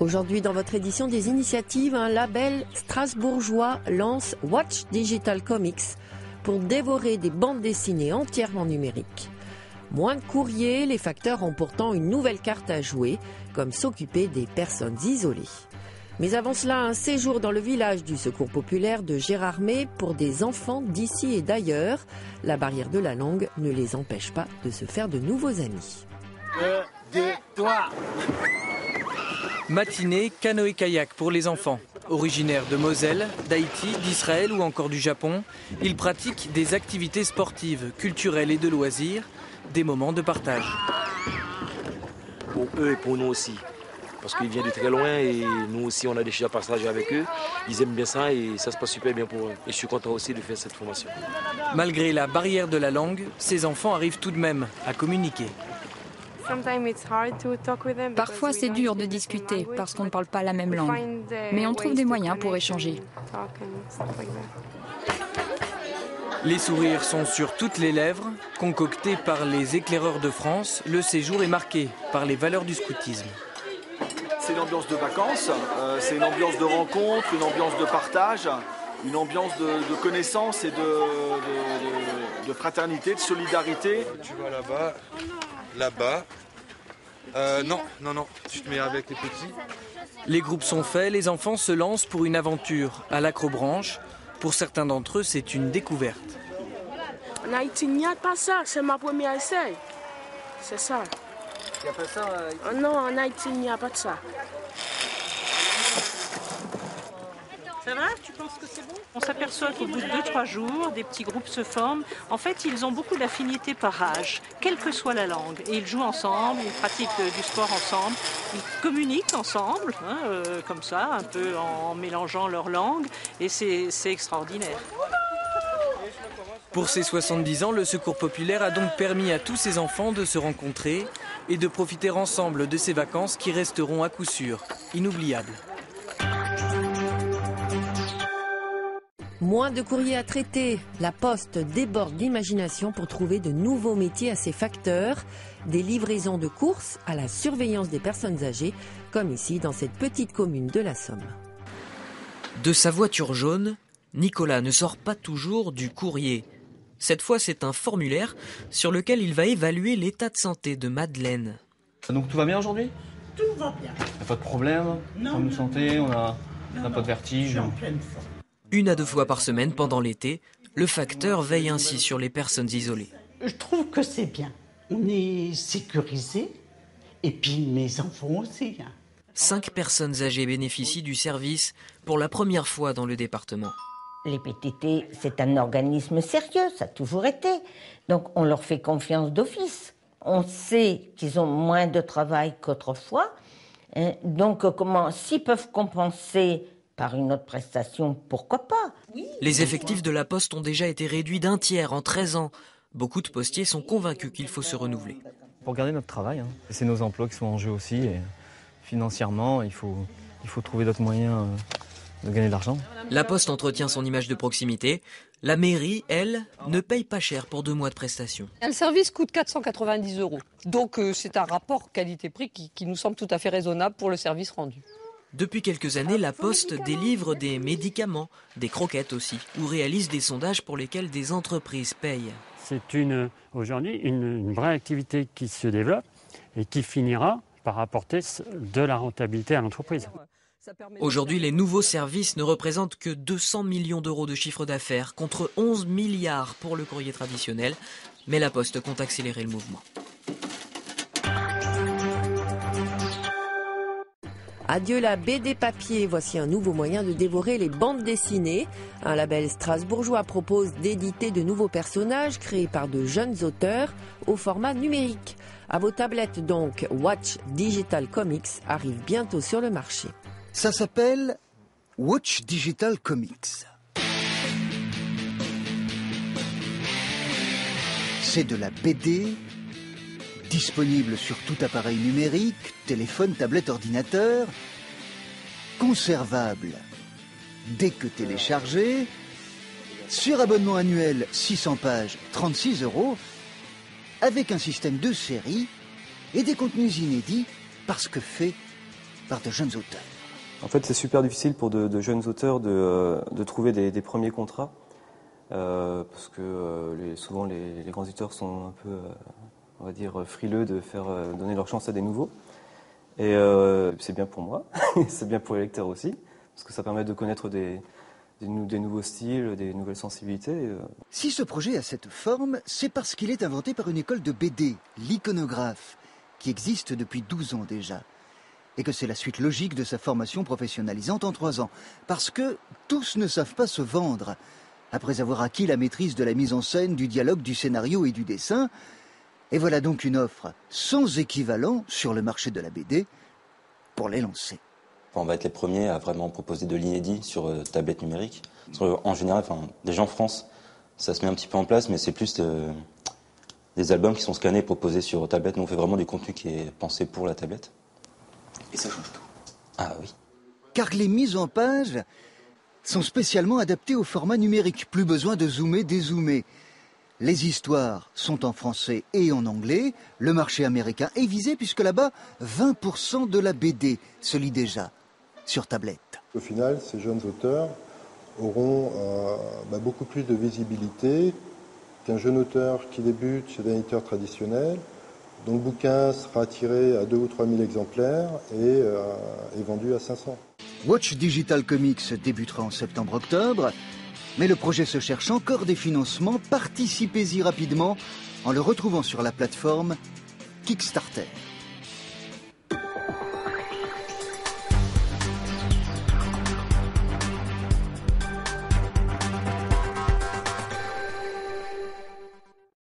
Aujourd'hui, dans votre édition des initiatives, un label strasbourgeois lance Watch Digital Comics pour dévorer des bandes dessinées entièrement numériques. Moins de courrier, les facteurs ont pourtant une nouvelle carte à jouer, comme s'occuper des personnes isolées. Mais avant cela, un séjour dans le village du Secours populaire de Gérardmer pour des enfants d'ici et d'ailleurs. La barrière de la langue ne les empêche pas de se faire de nouveaux amis. Toi. Matinée, canoë-kayak pour les enfants. Originaires de Moselle, d'Haïti, d'Israël ou encore du Japon, ils pratiquent des activités sportives, culturelles et de loisirs, des moments de partage. Pour eux et pour nous aussi. Parce qu'ils viennent de très loin et nous aussi on a déjà partagé avec eux. Ils aiment bien ça et ça se passe super bien pour eux. Et je suis content aussi de faire cette formation. Malgré la barrière de la langue, ces enfants arrivent tout de même à communiquer. Parfois c'est dur de discuter parce qu'on ne parle pas la même langue. Mais on trouve des moyens pour échanger. Les sourires sont sur toutes les lèvres. Concocté par les éclaireurs de France, le séjour est marqué par les valeurs du scoutisme. C'est une ambiance de vacances, c'est une ambiance de rencontre, une ambiance de partage, une ambiance de connaissance et de fraternité, de solidarité. Tu vas là-bas. Non, tu te mets avec les petits. Les groupes sont faits, les enfants se lancent pour une aventure à l'acrobranche. Pour certains d'entre eux, c'est une découverte. En Haïti, il n'y a pas ça, c'est ma première essai. C'est ça. Il n'y a pas ça Non, en Haïti, il n'y a pas de ça. Ça va? Tu penses que c'est bon? On s'aperçoit qu'au bout de 2-3 jours, des petits groupes se forment. En fait, ils ont beaucoup d'affinités par âge, quelle que soit la langue. Et ils jouent ensemble, ils pratiquent du sport ensemble, ils communiquent ensemble, comme ça, un peu en mélangeant leurs langues. Et c'est extraordinaire. Pour ses 70 ans, le Secours populaire a donc permis à tous ces enfants de se rencontrer et de profiter ensemble de ces vacances qui resteront à coup sûr inoubliables. Moins de courriers à traiter, la Poste déborde d'imagination pour trouver de nouveaux métiers à ses facteurs, des livraisons de courses à la surveillance des personnes âgées, comme ici dans cette petite commune de la Somme. De sa voiture jaune, Nicolas ne sort pas toujours du courrier. Cette fois, c'est un formulaire sur lequel il va évaluer l'état de santé de Madeleine. Donc tout va bien aujourd'hui? Tout va bien. Il n'y a pas de problème? Problème de santé, on n'a pas de vertige? Je suis en pleine forme. 1 à 2 fois par semaine pendant l'été, le facteur veille ainsi sur les personnes isolées. Je trouve que c'est bien. On est sécurisé et puis mes enfants aussi. 5 personnes âgées bénéficient du service pour la première fois dans le département. Les PTT, c'est un organisme sérieux, ça a toujours été. Donc on leur fait confiance d'office. On sait qu'ils ont moins de travail qu'autrefois. Donc s'ils peuvent compenser par une autre prestation, pourquoi pas? Les effectifs de la Poste ont déjà été réduits d'1 tiers en 13 ans. Beaucoup de postiers sont convaincus qu'il faut se renouveler. Pour garder notre travail, c'est nos emplois qui sont en jeu aussi. Et financièrement, il faut trouver d'autres moyens de gagner de l'argent. La Poste entretient son image de proximité. La mairie, elle, ne paye pas cher pour 2 mois de prestations. Le service coûte 490 €. Donc c'est un rapport qualité-prix qui nous semble tout à fait raisonnable pour le service rendu. Depuis quelques années, la Poste délivre des médicaments, des croquettes aussi, ou réalise des sondages pour lesquels des entreprises payent. C'est aujourd'hui une vraie activité qui se développe et qui finira par apporter de la rentabilité à l'entreprise. Aujourd'hui, les nouveaux services ne représentent que 200 millions d'euros de chiffre d'affaires contre 11 milliards pour le courrier traditionnel. Mais la Poste compte accélérer le mouvement. Adieu la BD papier, voici un nouveau moyen de dévorer les bandes dessinées. Un label strasbourgeois propose d'éditer de nouveaux personnages créés par de jeunes auteurs au format numérique. À vos tablettes donc, Watch Digital Comics arrive bientôt sur le marché. Ça s'appelle Watch Digital Comics. C'est de la BD disponible sur tout appareil numérique, téléphone, tablette, ordinateur, conservable dès que téléchargé, sur abonnement annuel 600 pages, 36 €, avec un système de série et des contenus inédits parce que fait par de jeunes auteurs. En fait, c'est super difficile pour de jeunes auteurs de trouver des premiers contrats, parce que souvent les grands éditeurs sont un peu, on va dire, frileux de faire donner leur chance à des nouveaux. Et c'est bien pour moi, c'est bien pour les lecteurs aussi, parce que ça permet de connaître des nouveaux styles, des nouvelles sensibilités. Si ce projet a cette forme, c'est parce qu'il est inventé par une école de BD, l'Iconographe, qui existe depuis 12 ans déjà. Et que c'est la suite logique de sa formation professionnalisante en 3 ans. Parce que tous ne savent pas se vendre. Après avoir acquis la maîtrise de la mise en scène, du dialogue, du scénario et du dessin, et voilà donc une offre sans équivalent sur le marché de la BD pour les lancer. On va être les premiers à vraiment proposer de l'inédit sur tablette numérique. En général, déjà en France, ça se met un petit peu en place, mais c'est plus des albums qui sont scannés et proposés sur tablette. Nous, on fait vraiment du contenu qui est pensé pour la tablette. Et ça change tout. Ah oui. Car les mises en page sont spécialement adaptées au format numérique. Plus besoin de zoomer, dézoomer. Les histoires sont en français et en anglais. Le marché américain est visé puisque là-bas, 20% de la BD se lit déjà sur tablette. Au final, ces jeunes auteurs auront beaucoup plus de visibilité qu'un jeune auteur qui débute chez un éditeur traditionnel, dont le bouquin sera tiré à 2 ou 3 000 exemplaires et est vendu à 500. Watch Digital Comics débutera en septembre-octobre, mais le projet se cherche encore des financements. Participez-y rapidement en le retrouvant sur la plateforme Kickstarter.